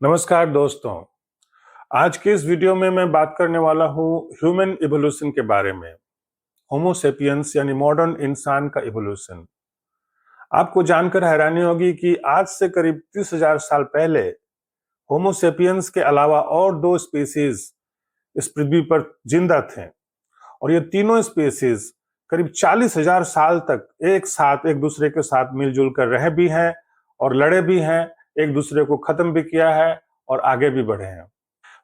नमस्कार दोस्तों। आज के इस वीडियो में मैं बात करने वाला हूँ ह्यूमन इवोल्यूशन के बारे में। होमो सेपियंस यानी मॉडर्न इंसान का इवोल्यूशन। आपको जानकर हैरानी होगी कि आज से करीब 30,000 साल पहले होमो सेपियंस के अलावा और दो स्पीसीज इस पृथ्वी पर जिंदा थे और ये तीनों स्पीसीज करीब 40,000 साल तक एक साथ एक दूसरे के साथ मिलजुल कर रहे भी हैं और लड़े भी हैं, एक दूसरे को खत्म भी किया है और आगे भी बढ़े हैं।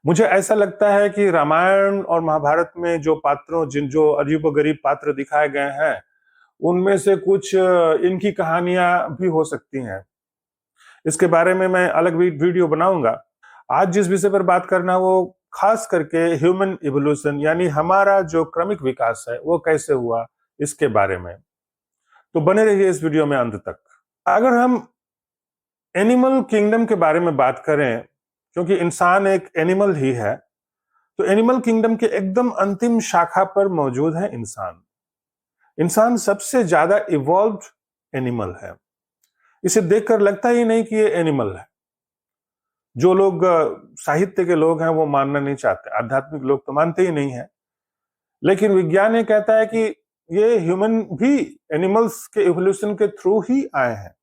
मुझे ऐसा लगता है कि रामायण और महाभारत में जो पात्रों जो अजीबोगरीब पात्र दिखाए गए हैं उनमें से कुछ इनकी कहानियां भी हो सकती हैं। इसके बारे में मैं अलग वीडियो बनाऊंगा। आज जिस विषय पर बात करना वो खास करके ह्यूमन इवोल्यूशन यानी हमारा जो क्रमिक विकास है वो कैसे हुआ इसके बारे में। तो बने रहिए इस वीडियो में अंत तक। अगर हम एनिमल किंगडम के बारे में बात करें, क्योंकि इंसान एक एनिमल ही है, तो एनिमल किंगडम के एकदम अंतिम शाखा पर मौजूद है इंसान। इंसान सबसे ज्यादा इवॉल्व्ड एनिमल है। इसे देखकर लगता ही नहीं कि ये एनिमल है। जो लोग साहित्य के लोग हैं वो मानना नहीं चाहते, आध्यात्मिक लोग तो मानते ही नहीं है, लेकिन विज्ञान ये कहता है कि ये ह्यूमन भी एनिमल्स के इवोल्यूशन के थ्रू ही आए हैं।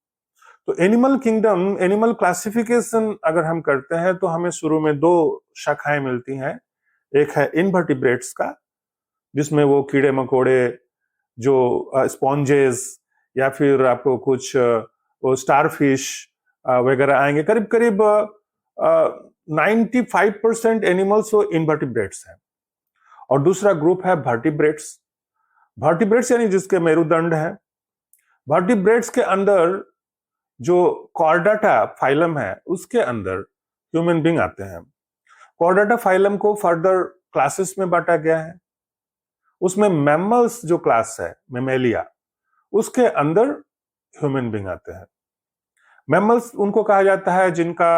तो एनिमल किंगडम, एनिमल क्लासिफिकेशन अगर हम करते हैं तो हमें शुरू में दो शाखाएं मिलती हैं। एक है इनवर्टिब्रेट्स का, जिसमें वो कीड़े मकोड़े जो स्पॉन्जेस या फिर आपको कुछ वो स्टारफिश वगैरह आएंगे। करीब करीब 95% एनिमल्स वो इनवर्टिब्रेट्स हैं। और दूसरा ग्रुप है वर्टिब्रेट्स। वर्टिब्रेट्स यानी जिसके मेरुदंड है। वर्टिब्रेट्स के अंदर जो कॉर्डाटा फाइलम है उसके अंदर ह्यूमन बीइंग आते हैं। कॉर्डाटा फाइलम को फर्दर क्लासेस में बांटा गया है। उसमें मैमल्स जो क्लास है, मेमेलिया, उसके अंदर ह्यूमन बीइंग आते हैं। मैमल्स उनको कहा जाता है जिनका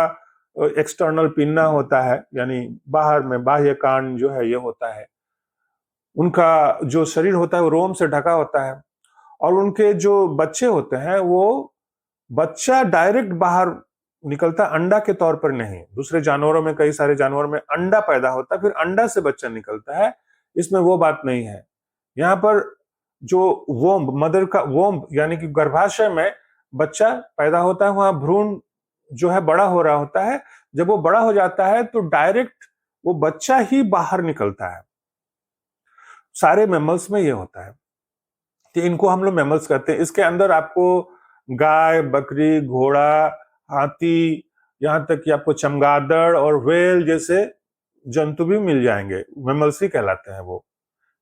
एक्सटर्नल पिन्ना होता है, यानी बाहर में बाह्य कांड जो है ये होता है। उनका जो शरीर होता है वो रोम से ढका होता है और उनके जो बच्चे होते हैं वो बच्चा डायरेक्ट बाहर निकलता, अंडा के तौर पर नहीं। दूसरे जानवरों में, कई सारे जानवरों में अंडा पैदा होता है फिर अंडा से बच्चा निकलता है, इसमें वो बात नहीं है। यहाँ पर जो वोम्ब, मदर का वोम्ब यानी कि गर्भाशय में बच्चा पैदा होता है, वहां भ्रूण जो है बड़ा हो रहा होता है। जब वो बड़ा हो जाता है तो डायरेक्ट वो बच्चा ही बाहर निकलता है। सारे मैमल्स में ये होता है कि इनको हम लोग मैमल्स कहते हैं। इसके अंदर आपको गाय, बकरी, घोड़ा, हाथी, यहां तक कि आपको चमगादड़ और व्हेल जैसे जंतु भी मिल जाएंगे। मैमल्स ही कहलाते हैं वो,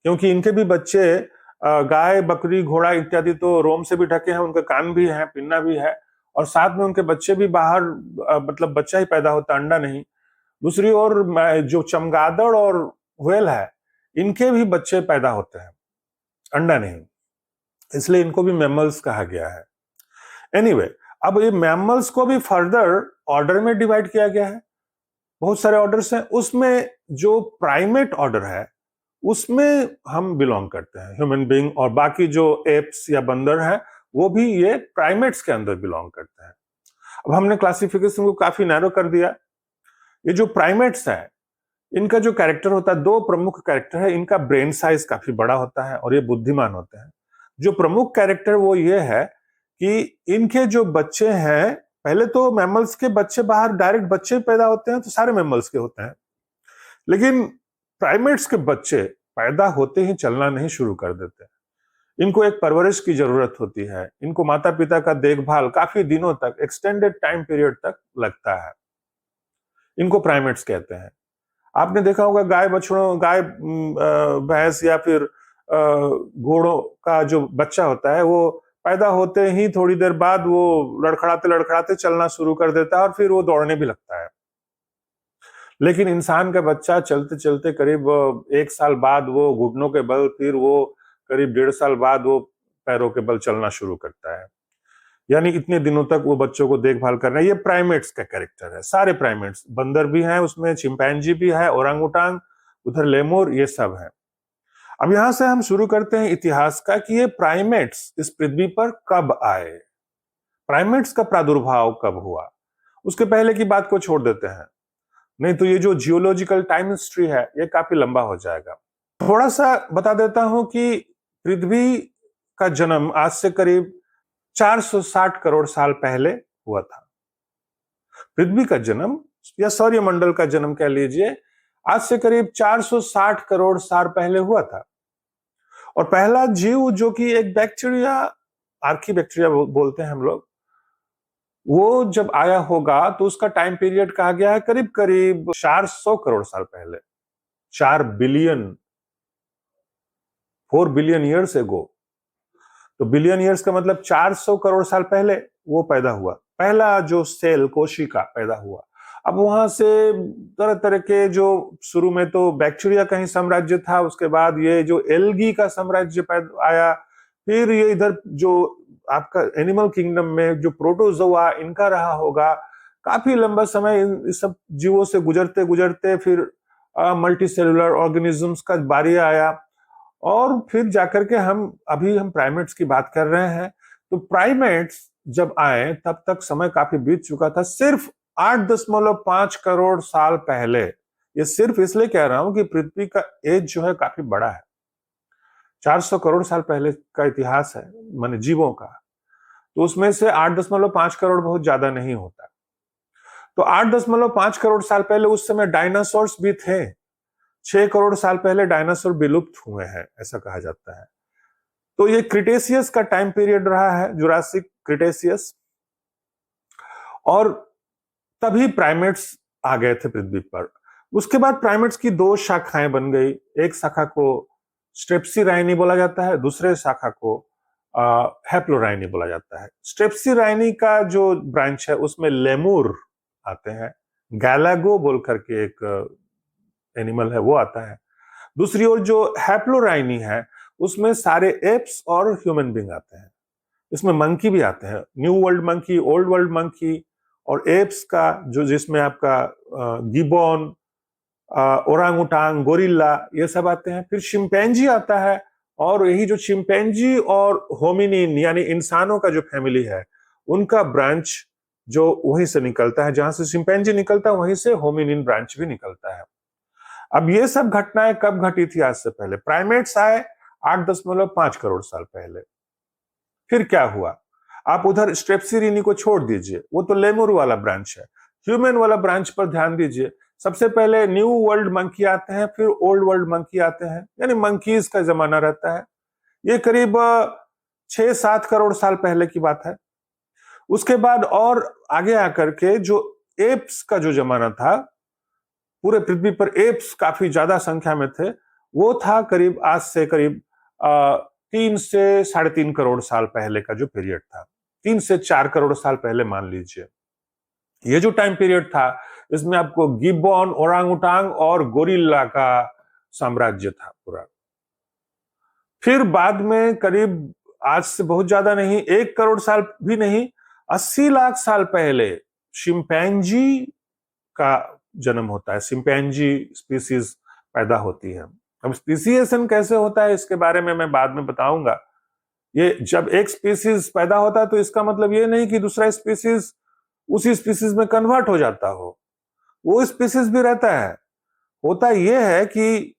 क्योंकि इनके भी बच्चे गाय, बकरी, घोड़ा इत्यादि तो रोम से भी ढके हैं, उनके कान भी हैं, पिन्ना भी है और साथ में उनके बच्चे भी बाहर, मतलब बच्चा ही पैदा होता, अंडा नहीं। दूसरी ओर जो चमगादड़ और व्हेल है, इनके भी बच्चे पैदा होते हैं, अंडा नहीं, इसलिए इनको भी मैमल्स कहा गया है। एनीवे, अब ये मैमल्स को भी फर्दर ऑर्डर में डिवाइड किया गया है। बहुत सारे ऑर्डर्स हैं, उसमें जो प्राइमेट ऑर्डर है उसमें हम बिलोंग करते हैं, ह्यूमन बीइंग। और बाकी जो एप्स या बंदर हैं वो भी ये प्राइमेट्स के अंदर बिलोंग करते हैं। अब हमने क्लासिफिकेशन को काफी नैरो कर दिया। ये जो प्राइमेट्स हैं इनका जो कैरेक्टर होता है, दो प्रमुख कैरेक्टर है। इनका ब्रेन साइज काफी बड़ा होता है और ये बुद्धिमान होते हैं। जो प्रमुख कैरेक्टर वो ये है कि इनके जो बच्चे हैं, पहले तो मैमल्स के बच्चे बाहर डायरेक्ट बच्चे पैदा होते हैं तो सारे मैमल्स के होते हैं, लेकिन प्राइमेट्स के बच्चे पैदा होते ही चलना नहीं शुरू कर देते। इनको एक परवरिश की जरूरत होती है। इनको माता पिता का देखभाल काफी दिनों तक, एक्सटेंडेड टाइम पीरियड तक लगता है। इनको प्राइमेट्स कहते हैं। आपने देखा होगा गाय बछड़ों, गाय भैंस या फिर घोड़ों का जो बच्चा होता है वो पैदा होते ही थोड़ी देर बाद वो लड़खड़ाते लड़खड़ाते चलना शुरू कर देता है और फिर वो दौड़ने भी लगता है। लेकिन इंसान का बच्चा चलते चलते करीब 1 साल बाद वो घुटनों के बल, फिर वो करीब 1.5 साल बाद वो पैरों के बल चलना शुरू करता है। यानी इतने दिनों तक वो बच्चों को देखभाल करना। ये प्राइमेट्स का कैरेक्टर है। सारे प्राइमेट्स, बंदर भी हैं उसमें, चिंपैंजी भी है, ओरांगुटांग, उधर लेमुर, ये सब है। अब यहां से हम शुरू करते हैं इतिहास का कि ये प्राइमेट्स इस पृथ्वी पर कब आए, प्राइमेट्स का प्रादुर्भाव कब हुआ उसके पहले की बात को छोड़ देते हैं, नहीं तो ये जो जियोलॉजिकल टाइम हिस्ट्री है ये काफी लंबा हो जाएगा। थोड़ा सा बता देता हूं कि पृथ्वी का जन्म आज से करीब 460 करोड़ साल पहले हुआ था। पृथ्वी का जन्म या सौरमंडल का जन्म कह लीजिए, आज से करीब 460 करोड़ साल पहले हुआ था। और पहला जीव जो कि एक बैक्टीरिया, आर्की बैक्टीरिया बोलते हैं हम लोग, वो जब आया होगा तो उसका टाइम पीरियड कहा गया है करीब करीब 400 करोड़ साल पहले, 4 बिलियन, 4 बिलियन ईयर्स एगो। तो बिलियन ईयर्स का मतलब 400 करोड़ साल पहले वो पैदा हुआ, पहला जो सेल, कोशिका पैदा हुआ। अब वहां से तरह तरह के, जो शुरू में तो बैक्टीरिया का ही साम्राज्य था, उसके बाद ये जो एल्गी का साम्राज्य पैदा आया, फिर ये इधर जो आपका एनिमल किंगडम में जो प्रोटोजोआ इनका रहा होगा। काफी लंबा समय इन सब जीवों से गुजरते गुजरते फिर मल्टी सेलुलर ऑर्गेनिजम्स का बारी आया, और फिर जाकर के हम प्राइमेट्स की बात कर रहे हैं। तो प्राइमेट्स जब आए तब तक समय काफी बीत चुका था, सिर्फ 8.5 करोड़ साल पहले। ये सिर्फ इसलिए कह रहा हूं कि पृथ्वी का एज जो है काफी बड़ा है, 400 करोड़ साल पहले का इतिहास है माने जीवों का, तो उसमें से 8.5 करोड़ बहुत ज्यादा नहीं होता। तो 8.5 करोड़ साल पहले उस समय डायनासोर्स भी थे। 6 करोड़ साल पहले डायनासोर विलुप्त हुए हैं, ऐसा कहा जाता है। तो ये क्रिटेशियस का टाइम पीरियड रहा है, जुरासिक क्रिटेशियस, और तभी प्राइमेट्स आ गए थे पृथ्वी पर। उसके बाद प्राइमेट्स की 2 शाखाएं बन गई। एक शाखा को स्ट्रेप्सिराइनी बोला जाता है, दूसरे शाखा को हैप्लोराइनी बोला जाता है। स्ट्रेप्सिराइनी का जो ब्रांच है उसमें लेमुर आते हैं, गैलागो बोल करके एक एनिमल है वो आता है। दूसरी ओर जो हैप्लोराइनी है उसमें सारे एप्स और ह्यूमन बीइंग आते हैं। इसमें मंकी भी आते हैं, new world monkey, old world monkey, और एप्स का जो जिसमें आपका गिबॉन, ओरांगुटांग, गोरिल्ला, ये सब आते हैं। फिर शिंपैंजी आता है, और यही जो शिंपैंजी और होमिनिन यानी इंसानों का जो फैमिली है उनका ब्रांच जो वहीं से निकलता है, जहां से शिंपैंजी निकलता है वहीं से होमिनिन ब्रांच भी निकलता है। अब ये सब घटनाएं कब घटी थी आज से पहले? प्राइमेट्स आए 8.5 करोड़ साल पहले। फिर क्या हुआ? आप उधर स्ट्रेप्सिराइनी को छोड़ दीजिए, वो तो लेमुर वाला ब्रांच है। ह्यूमन वाला ब्रांच पर ध्यान दीजिए। सबसे पहले न्यू वर्ल्ड मंकी आते हैं, फिर ओल्ड वर्ल्ड मंकी आते हैं, यानी मंकीज का जमाना रहता है। ये करीब 6-7 करोड़ साल पहले की बात है। उसके बाद और आगे आकर के जो एप्स का जो जमाना था, पूरे पृथ्वी पर एप्स काफी ज्यादा संख्या में थे, वो था करीब आज से करीब 3 से 3.5 करोड़ साल पहले का जो पीरियड था। 3 से 4 करोड़ साल पहले मान लीजिए। ये जो टाइम पीरियड था इसमें आपको गिबॉन, ओरांगुटांग और गोरिल्ला का साम्राज्य था पूरा। फिर बाद में करीब आज से बहुत ज्यादा नहीं, 1 करोड़ साल भी नहीं, 80 लाख साल पहले शिंपैंजी का जन्म होता है। शिंपैंजी स्पीसीज पैदा होती है। अब स्पीसीएशन कैसे होता है इसके बारे में मैं बाद में बताऊंगा। ये जब एक स्पीसीज पैदा होता है तो इसका मतलब ये नहीं कि दूसरा स्पीसीज उसी स्पीसीज में कन्वर्ट हो जाता हो, वो स्पीसीज भी रहता है। होता यह है कि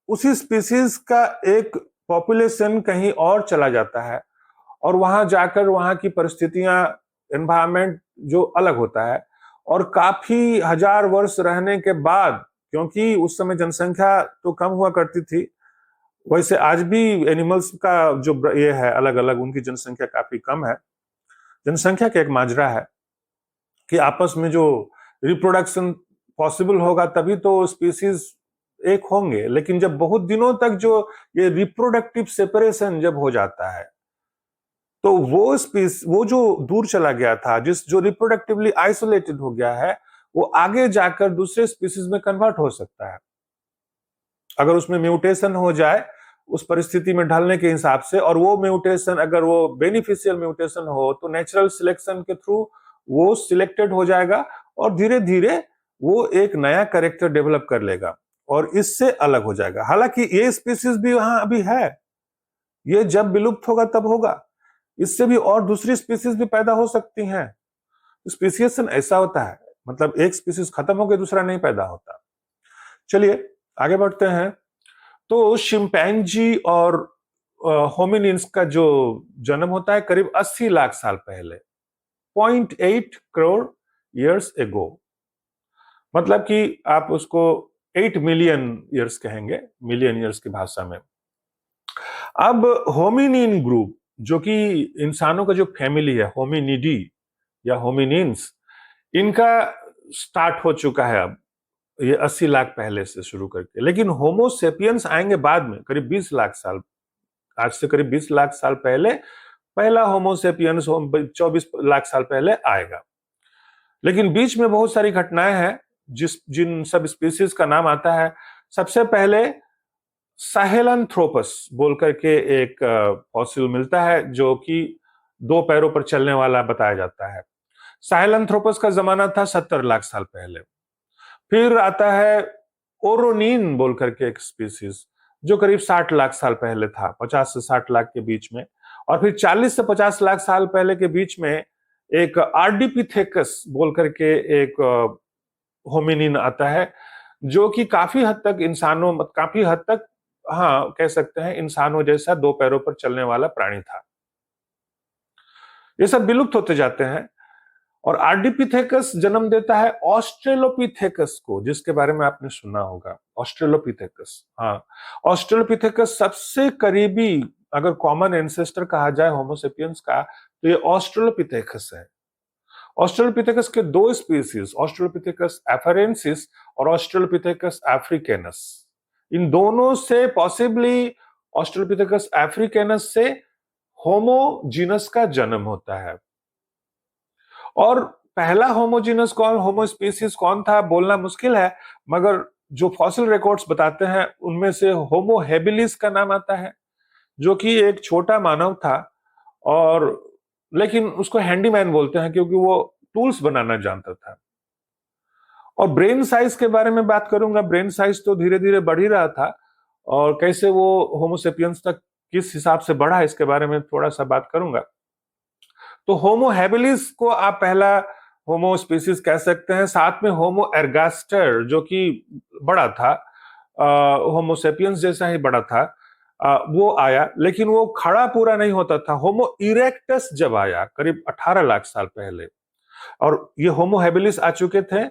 उसी स्पीसीज का एक पॉपुलेशन कहीं और चला जाता है, और वहां जाकर वहां की परिस्थितियां, एनवायरमेंट जो अलग होता है, और काफी हजार वर्ष रहने के बाद, क्योंकि उस समय जनसंख्या तो कम हुआ करती थी, वैसे आज भी एनिमल्स का जो ये है अलग अलग, उनकी जनसंख्या काफी कम है। जनसंख्या का एक माजरा है कि आपस में जो रिप्रोडक्शन पॉसिबल होगा तभी तो स्पीसीज एक होंगे, लेकिन जब बहुत दिनों तक जो ये रिप्रोडक्टिव सेपरेशन जब हो जाता है तो वो जो दूर चला गया था, जो रिप्रोडक्टिवली आइसोलेटेड हो गया है, वो आगे जाकर दूसरे स्पीसीज में कन्वर्ट हो सकता है अगर उसमें म्यूटेशन हो जाए उस परिस्थिति में ढलने के हिसाब से। और वो म्यूटेशन अगर वो बेनिफिशियल म्यूटेशन हो तो नेचुरल सिलेक्शन के थ्रू वो सिलेक्टेड हो जाएगा, और धीरे धीरे वो एक नया कैरेक्टर डेवलप कर लेगा और इससे अलग हो जाएगा। हालांकि ये स्पीसीज भी वहां अभी है, ये जब विलुप्त होगा तब होगा। इससे भी और दूसरी स्पीसीज भी पैदा हो सकती हैं। स्पीसिएशन ऐसा होता है, मतलब एक स्पीसीज खत्म हो गया दूसरा नहीं पैदा होता। चलिए आगे बढ़ते हैं। तो शिंपैंजी और होमिनिन्स का जो जन्म होता है करीब 80 लाख साल पहले, 0.8 करोड़ ईयर्स एगो, मतलब कि आप उसको 8 मिलियन ईयर्स कहेंगे, मिलियन ईयर्स की भाषा में। अब होमिनिन ग्रुप, जो कि इंसानों का जो फैमिली है, होमिनिडी या होमिनिन्स, इनका स्टार्ट हो चुका है अब, ये 80 लाख पहले से शुरू करके। लेकिन होमोसेपियंस आएंगे बाद में, करीब 20 लाख साल, आज से करीब 20 लाख साल पहले पहला होमोसेपियंस 24 लाख साल पहले आएगा। लेकिन बीच में बहुत सारी घटनाएं हैं जिन सब स्पीसीज का नाम आता है। सबसे पहले साहेलैंथ्रोपस बोल करके एक फॉसिल मिलता है जो कि 2 पैरों पर चलने वाला बताया जाता है। साहेलैंथ्रोपस का जमाना था 70 लाख साल पहले। फिर आता है ओरोनिन बोल करके एक स्पीसीज जो करीब 60 लाख साल पहले था, 50 से 60 लाख के बीच में। और फिर 40 से 50 लाख साल पहले के बीच में एक आर्डिपिथेकस बोल करके एक होमिनिन आता है जो कि काफी हद तक हाँ कह सकते हैं इंसानों जैसा 2 पैरों पर चलने वाला प्राणी था। ये सब विलुप्त होते जाते हैं। और आर्डिपिथेकस जन्म देता है ऑस्ट्रेलोपिथेकस को, जिसके बारे में आपने सुना होगा, ऑस्ट्रेलोपिथेकस। हाँ, ऑस्ट्रेलोपिथेकस सबसे करीबी अगर कॉमन एंसेस्टर कहा जाए होमोसेपियंस का तो ये ऑस्ट्रेलोपिथेकस है। ऑस्ट्रेलोपिथेकस के 2 स्पीसीज, ऑस्ट्रेलोपिथेकस एफरेंसिस और ऑस्ट्रेलोपिथेकस अफ्रीकैनस, इन दोनों से पॉसिबली ऑस्ट्रेलोपिथेकस अफ्रीकैनस से होमोजीनस का जन्म होता है। और पहला होमोजीनस कौन, होमोस्पीसीज कौन था बोलना मुश्किल है, मगर जो फॉसिल रिकॉर्ड्स बताते हैं उनमें से होमो हेबिलिस का नाम आता है, जो कि एक छोटा मानव था, और लेकिन उसको हैंडीमैन बोलते हैं क्योंकि वो टूल्स बनाना जानता था। और ब्रेन साइज के बारे में बात करूंगा। ब्रेन साइज तो धीरे धीरे बढ़ ही रहा था, और कैसे वो होमोसेपियंस तक किस हिसाब से बढ़ा इसके बारे में थोड़ा सा बात करूंगा। तो होमो हैबिलिस को आप पहला होमो स्पीसीज कह सकते हैं। साथ में होमो एर्गास्टर जो कि बड़ा था, होमोसेपियंस जैसा ही बड़ा था, वो आया, लेकिन वो खड़ा पूरा नहीं होता था। होमो इरेक्टस जब आया करीब 18 लाख साल पहले, और ये होमो हैबिलिस आ चुके थे।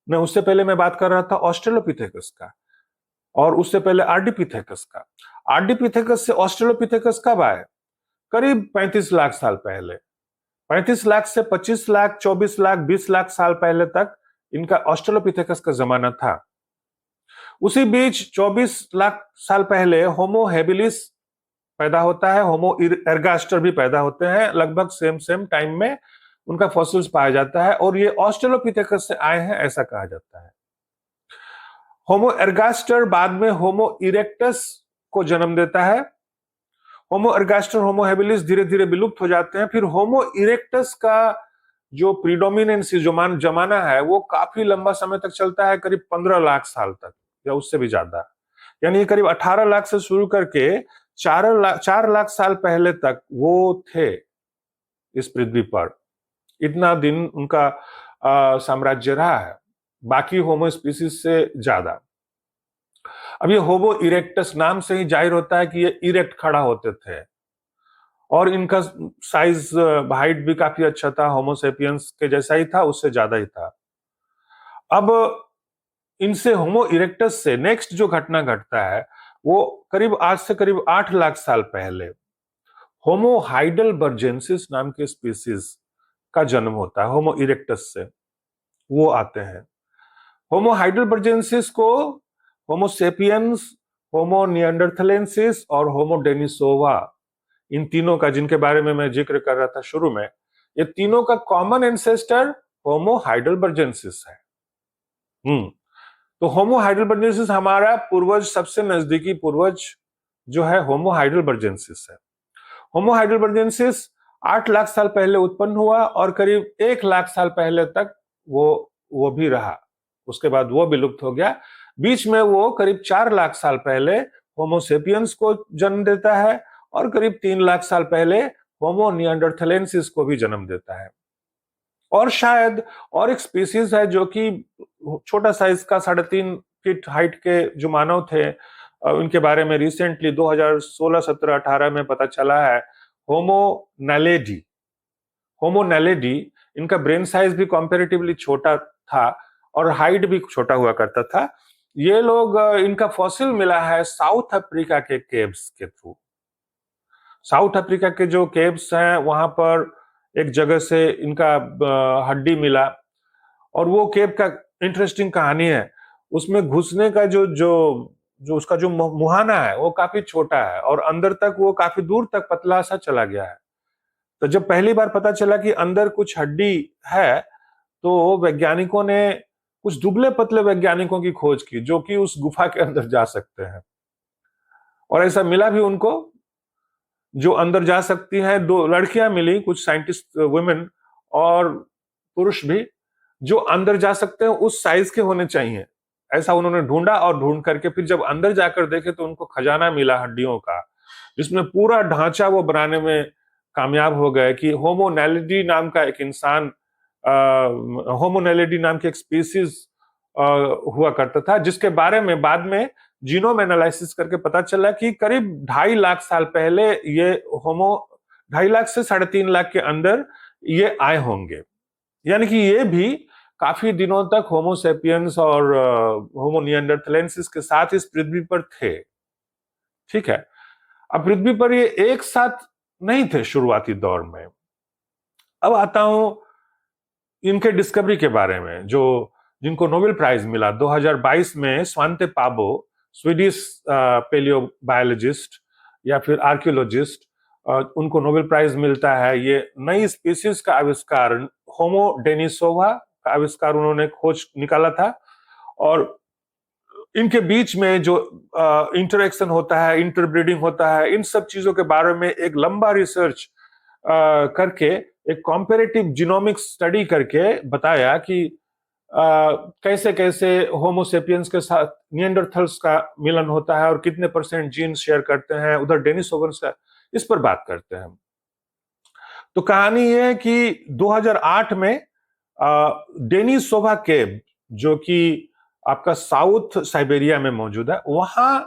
उससे पहले मैं बात कर रहा था ऑस्ट्रेलोपिथेकस का, और उससे पहले आर्डिपिथेकस का। आर्डिपिथेकस से ऑस्ट्रेलोपिथेकस कब आए? करीब 35 लाख साल पहले। 35 लाख से 25 लाख, 24 लाख, 20 लाख साल पहले तक इनका ऑस्ट्रेलोपिथेकस का जमाना था। उसी बीच 24 लाख साल पहले होमो हैबिलिस पैदा होता है, होमो एर्गास्टर भी पैदा होते हैं, लगभग सेम टाइम में उनका फॉसिल्स पाया जाता है, और ये ऑस्ट्रेलोपिथेकस से आए हैं ऐसा कहा जाता है। होमो एर्गास्टर बाद में होमो इरेक्टस को जन्म देता है। होमो एर्गास्टर, होमो हैबिलिस धीरे धीरे विलुप्त हो जाते हैं। फिर होमो इरेक्टस का जो प्रीडोमिनेंसी जो जमाना है वो काफी लंबा समय तक चलता है, करीब 15 लाख साल तक या उससे भी ज्यादा। यानी करीब 18 लाख से शुरू करके 4 लाख साल पहले तक वो थे इस पृथ्वी पर। इतना दिन उनका साम्राज्य रहा है, बाकी होमो स्पीसीज से ज्यादा। अब ये होमो इरेक्टस नाम से ही जाहिर होता है कि ये इरेक्ट खड़ा होते थे, और इनका साइज, हाइट भी काफी अच्छा था, होमोसेपियंस के जैसा ही था, उससे ज्यादा ही था। अब इनसे होमो इरेक्टस से नेक्स्ट जो घटना घटता है वो करीब आज से करीब 8 लाख साल पहले होमो हाइडेलबर्जेंसिस नाम के स्पीसीज का जन्म होता है। होमो इरेक्टस से वो आते हैं। होमो हाइडेलबर्जेंसिस को होमोसेपियंस, होमो निएंडरथलेंसिस और होमो डेनिसोवा, इन तीनों का, जिनके बारे में मैं जिक्र कर रहा था शुरू में, ये तीनों का कॉमन एंसेस्टर होमो हाइडेलबर्जेंसिस है। तो होमो हाइडेलबर्जेंसिस हमारा पूर्वज, सबसे नजदीकी पूर्वज जो है होमो हाइडेलबर्जेंसिस है। होमो हाइडेलबर्जेंसिस 8 लाख साल पहले उत्पन्न हुआ, और करीब 1 लाख साल पहले तक वो भी रहा। उसके बाद वो विलुप्त हो गया। बीच में वो करीब 4 लाख साल पहले होमोसेपियंस को जन्म देता है, और करीब 3 लाख साल पहले होमो निएंडरथलेंसिस को भी जन्म देता है। और शायद और एक स्पीसीज है जो कि छोटा साइज का 3.5 फीट हाइट के जो मानव थे, उनके बारे में रिसेंटली 2016, 17, 18 में पता चला है। होमो नैलेडी, होमो नैलेडी, इनका ब्रेन साइज भी कंपैरेटिवली छोटा था और हाइट भी छोटा हुआ करता था। ये लोग, इनका फॉसिल मिला है साउथ अफ्रीका के केव्स के थ्रू। साउथ अफ्रीका के जो केव्स हैं वहां पर एक जगह से इनका हड्डी मिला, और वो केव का इंटरेस्टिंग कहानी है। उसमें घुसने का जो जो जो उसका जो मुहाना है वो काफी छोटा है और अंदर तक वो काफी दूर तक पतला सा चला गया है। तो जब पहली बार पता चला कि अंदर कुछ हड्डी है, तो वैज्ञानिकों ने, कुछ दुबले पतले वैज्ञानिकों की खोज की जो कि उस गुफा के अंदर जा सकते हैं, और ऐसा मिला भी उनको, जो अंदर जा सकती हैं। 2 लड़कियां मिली, कुछ साइंटिस्ट वुमेन और पुरुष भी, जो अंदर जा सकते हैं, उस साइज के होने चाहिए। ऐसा उन्होंने ढूंढा और ढूंढ करके फिर जब अंदर जाकर देखे तो उनको खजाना मिला हड्डियों का, जिसमें पूरा ढांचा वो बनाने में कामयाब हो गए कि होमो नैलिडी नाम का एक इंसान, होमो नैलिडी नाम की एक स्पीसीज हुआ करता था, जिसके बारे में बाद में जीनोम एनालिसिस करके पता चला कि करीब 2.5 लाख साल पहले ये होमो, 2.5 लाख से 3.5 लाख के अंदर ये आए होंगे। यानी कि ये भी काफी दिनों तक होमो सेपियंस और होमो निएंडरथलेंसिस के साथ इस पृथ्वी पर थे। ठीक है, अब पृथ्वी पर ये एक साथ नहीं थे शुरुआती दौर में। अब आता हूं इनके डिस्कवरी के बारे में, जो जिनको नोबेल प्राइज मिला 2022 में। स्वांते पाबो, स्वीडिश पेलियोबायोलॉजिस्ट या फिर आर्कियोलॉजिस्ट, उनको नोबेल प्राइज मिलता है। ये नई स्पीसीज का आविष्कार, होमो डेनिसोवा का आविष्कार उन्होंने खोज निकाला था, और इनके बीच में जो इंटरेक्शन होता है, इंटरब्रीडिंग होता है, इन सब चीजों के बारे में एक लंबा रिसर्च करके, एक कॉम्पेरेटिव जीनोमिक्स स्टडी करके बताया कि कैसे कैसे होमोसेपियंस के साथ निएंडरथल्स का मिलन होता है और कितने % जीन शेयर करते हैं, उधर डेनिसोवन्स का, इस पर बात करते हैं। तो कहानी ये है कि 2008 में डेनिसोवा केव, जो कि आपका साउथ साइबेरिया में मौजूद है, वहां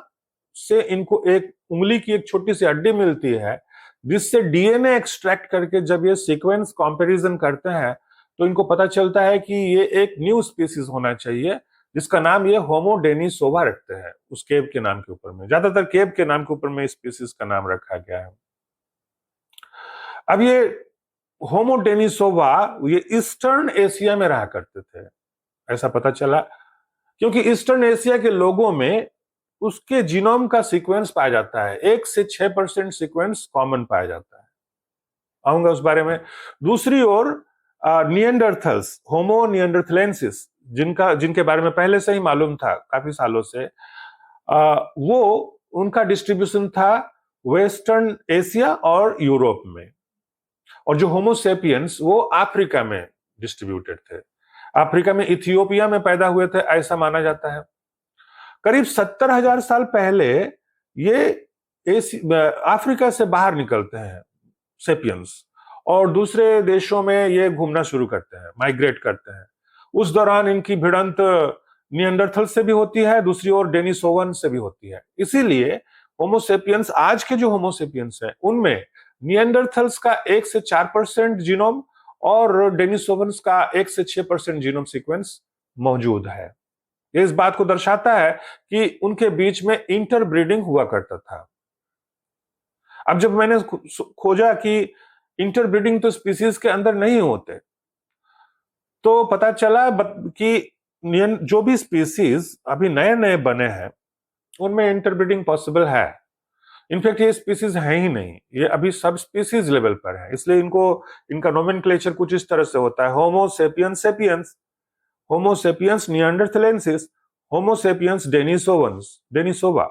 से इनको एक उंगली की एक छोटी सी हड्डी मिलती है, जिससे डीएनए एक्सट्रैक्ट करके जब ये सीक्वेंस कंपैरिजन करते हैं तो इनको पता चलता है कि ये एक न्यू स्पीसीज होना चाहिए, जिसका नाम ये होमो डेनिसोवा रखते हैं उस केव के नाम के ऊपर में। ज्यादातर केव के नाम के ऊपर में स्पीसीज का नाम रखा गया है। अब ये होमो डेनिसोवा ये ईस्टर्न एशिया में रहा करते थे, ऐसा पता चला, क्योंकि ईस्टर्न एशिया के लोगों में उसके जीनोम का सीक्वेंस पाया जाता है, 1 से 6% सीक्वेंस कॉमन पाया जाता है। आऊंगा उस बारे में। दूसरी ओर निएंडरथल्स, होमो निएंडरथलेंसिस, जिनके बारे में पहले से ही मालूम था काफी सालों से, वो उनका डिस्ट्रीब्यूशन था वेस्टर्न एशिया और यूरोप में, और जो होमोसेपियंस वो अफ्रीका में डिस्ट्रीब्यूटेड थे। अफ्रीका में इथियोपिया में पैदा हुए थे ऐसा माना जाता है। करीब 70,000 साल पहले ये अफ्रीका से बाहर निकलते हैं सेपियंस, और दूसरे देशों में ये घूमना शुरू करते हैं, माइग्रेट करते हैं। उस दौरान इनकी भिड़ंत निएंडरथल से भी होती है, दूसरी ओर डेनिसोवन से भी होती है। इसीलिए होमोसेपियंस, आज के जो होमोसेपियंस हैं, उनमें निएंडरथल्स का 1 से 4% जीनोम और डेनिसोवन्स का 1 से 6% जीनोम सीक्वेंस मौजूद है। ये इस बात को दर्शाता है कि उनके बीच में इंटरब्रीडिंग हुआ करता था। अब जब मैंने खोजा कि इंटरब्रीडिंग तो स्पीसीज के अंदर नहीं होते, तो पता चला कि जो भी स्पीसीज अभी नए नए बने हैं उनमें इंटरब्रीडिंग पॉसिबल है। इनफैक्ट ये स्पीसीज है ही नहीं, ये अभी सब स्पीसीज लेवल पर है, इसलिए इनका नोमेनक्लेचर कुछ इस तरह से होता है: Homo sapiens sapiens, Homo sapiens neanderthalensis, Homo sapiens denisova,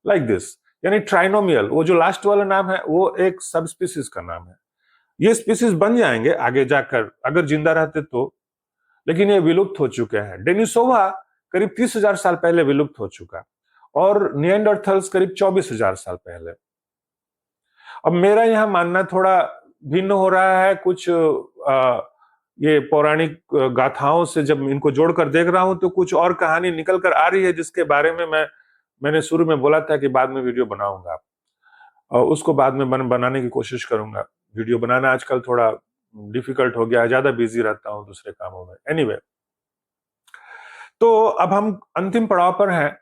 like this. यानी ट्राइनोमियल, वो जो लास्ट वाला नाम है वो एक सब स्पीसीज का नाम है। ये स्पीसीज बन जाएंगे आगे जाकर अगर जिंदा रहते तो, लेकिन ये विलुप्त हो चुके हैं। डेनिसोवा करीब 30,000 साल पहले विलुप्त हो चुका, और निएंडरथल्स करीब 24,000 साल पहले। अब मेरा यहां मानना थोड़ा भिन्न हो रहा है कुछ ये पौराणिक गाथाओं से जब इनको जोड़कर देख रहा हूं तो कुछ और कहानी निकल कर आ रही है, जिसके बारे में मैंने शुरू में बोला था कि बाद में वीडियो बनाऊंगा, और उसको बाद में बनाने की कोशिश करूंगा। वीडियो बनाना आजकल थोड़ा डिफिकल्ट हो गया है, ज्यादा बिजी रहता हूं दूसरे कामों में। एनीवे, तो अब हम अंतिम पड़ाव पर हैं।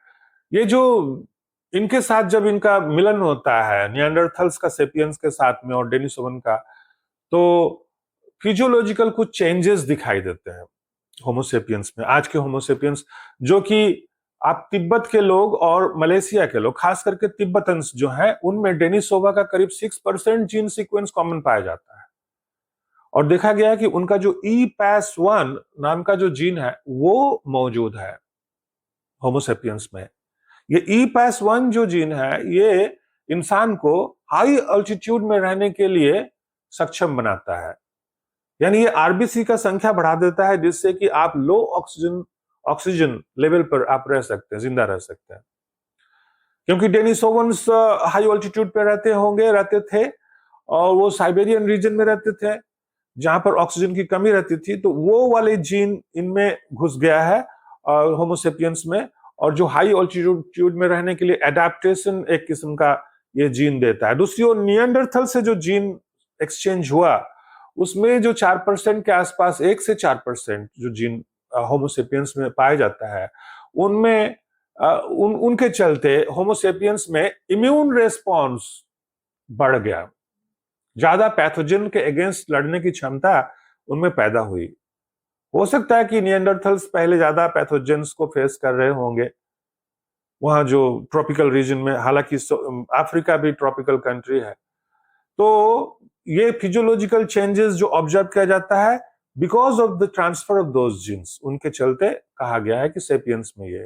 ये जो इनके साथ जब इनका मिलन होता है, निएंडरथल्स का सेपियंस के साथ में और डेनिसोवन का, तो फिजियोलॉजिकल कुछ चेंजेस दिखाई देते हैं होमोसेपियंस में। आज के होमोसेपियंस, जो कि आप तिब्बत के लोग और मलेशिया के लोग, खास करके तिब्बतन्स जो हैं, उनमें डेनिसोवा का करीब 6% जीन सीक्वेंस कॉमन पाया जाता है। और देखा गया है कि उनका जो EPAS1 नाम का जो जीन है वो मौजूद है होमोसेपियंस में। ये EPAS1 जो जीन है, ये इंसान को हाई अल्टीट्यूड में रहने के लिए सक्षम बनाता है। यानी ये आरबीसी का संख्या बढ़ा देता है, जिससे कि आप लो ऑक्सीजन लेवल पर आप रह सकते हैं, जिंदा रह सकते हैं। क्योंकि डेनिसोवन्स हाई ऑल्टीट्यूड पे रहते थे, और वो साइबेरियन रीजन में रहते थे जहां पर ऑक्सीजन की कमी रहती थी, तो वो वाले जीन इनमें घुस गया है होमोसेपियंस में, और जो हाई ऑल्टीट्यूड में रहने के लिए एडेप्टेशन एक किस्म का ये जीन देता है। दूसरी ओर निएंडरथल से जो जीन एक्सचेंज हुआ, उसमें जो 4% के आसपास, 1 से 4% जो जीन होमोसेपियंस में पाया जाता है, उनमें उनके चलते होमोसेपियंस में इम्यून रेस्पॉन्स बढ़ गया, ज्यादा पैथोजन के अगेंस्ट लड़ने की क्षमता उनमें पैदा हुई। हो सकता है कि निएंडरथल्स पहले ज्यादा पैथोजेंस को फेस कर रहे होंगे वहां जो ट्रॉपिकल रीजन में, हालांकि अफ्रीका भी ट्रॉपिकल कंट्री है। तो ये फिजियोलॉजिकल चेंजेस जो ऑब्जर्व किया जाता है because of the transfer of those genes, उनके चलते कहा गया है कि सेपियंस में ये है।